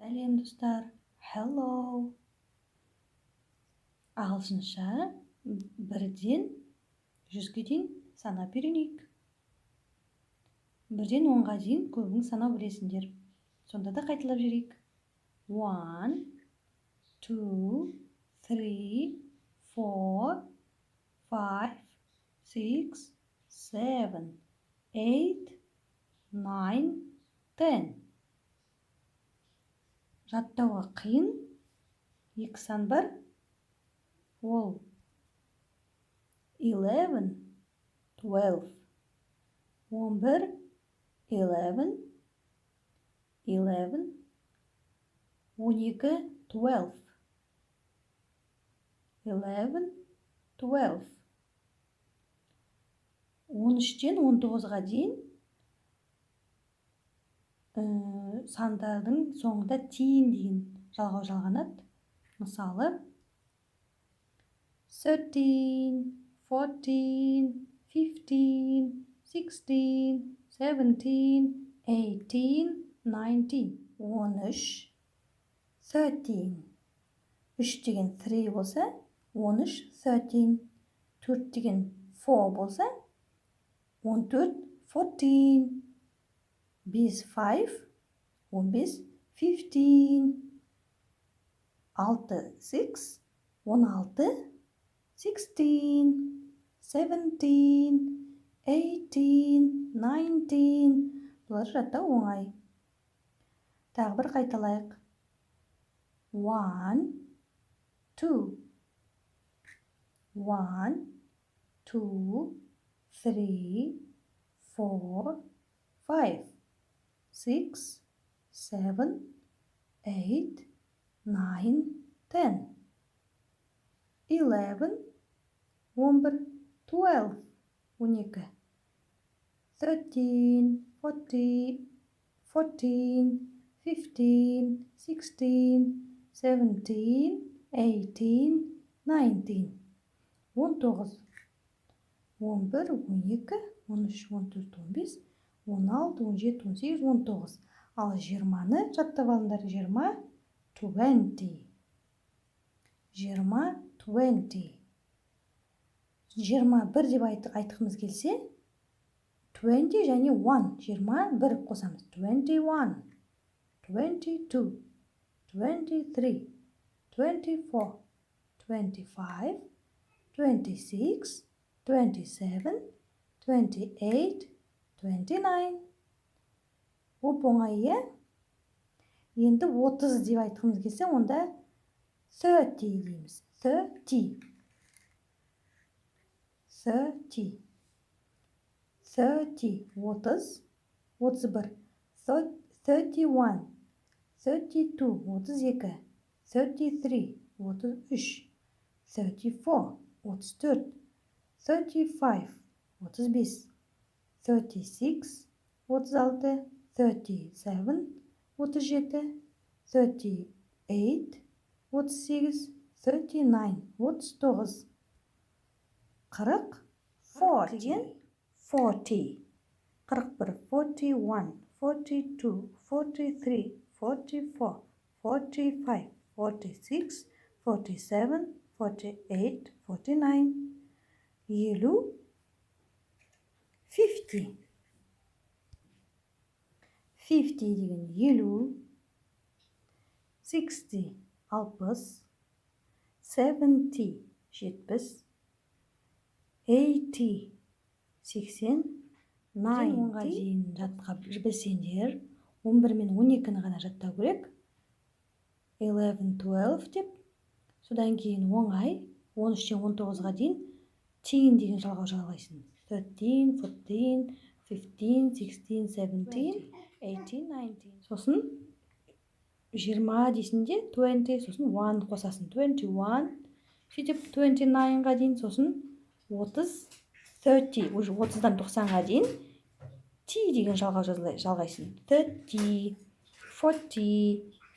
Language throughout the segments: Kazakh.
Сәлем достар, hello. Ағылшынша бірден 100-ге дейін санап үйренейік. Бірден 10-ға дейін көбің санау білесіңдер. Сонда да қайталап жүрейік. 1, 2, 3, 4, 5, 6, 7, 8, 9, 10. Жаттауға қиын. 2 сан бар. Ол 11, 12. 11, 11, 11, 12, 12. 11, 12. 13-тен 19-ға дейін сандардың соңында тиін деген жалғау жалғанады. Мысалы, 13, 14, 15, 16, 17, 18, 19. 13, 13. 3 деген 3 болса, 13, 13. 4 деген 4 болса, 14, 14. 5, 5, 15, 15. 6, 6, 16, 16, 17, 18, 19. Бұлар жаттау оңай. Тағы бір қайталайық. 1, 2. 1, 2, 3, 4, 5, 6, 7, 8, 9, 10. 11, 11, 12, 12. 13, 14, 14, 15, 16, 17, 18, 19. 19, 11, 12, 13, 14, 15, 16, 17, 18, 19. Ал 20-ны жаттап алыңдар. 20, 20. 20, 20. 21 деп айтқымыз келсе, 20 және 1. 21 қосамыз. 21, 22, 23, 24, 25, 26, 27, 28, 29. Оп-оңай, енді 30 деп айтқымыз келсе, онда 30 дейміз. 30. 30. 30. 30. 31. 31. 32. 32. 33. 33. 34. 34. 35. 35. 36. 36. 37. 37. 38. 38. 39. 39. 40. 40. 40. 41. 41. 42. 43. 44. 45. 46. 47. 48. 49. 50. 50 деген 50. 60. 60. 70. 70. 80. 80. 10-ға дейін жаттап білсеңдер, 11 мен 12-ні ғана жаттау керек. 11, 12 деп. Содан кейін оңай, 13-тен 19-ға дейін тиін деген жалғау жалғайсың. 13, 14, 15, 16, 17, 18, 19. Сосын 20 дейсінде 20, сосын 1 қосасын. 21, сөйтіп 29-ға дейін, сосын 30, 30, уже 30-дан 90-ға дейін T деген жалғау жалғайсың. 30, 40,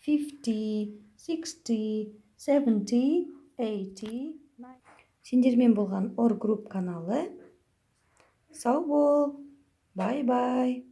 50, 60, 70, 80, 90. Сендермен болған Ор Груп каналы. Сау бол. Бай-бай.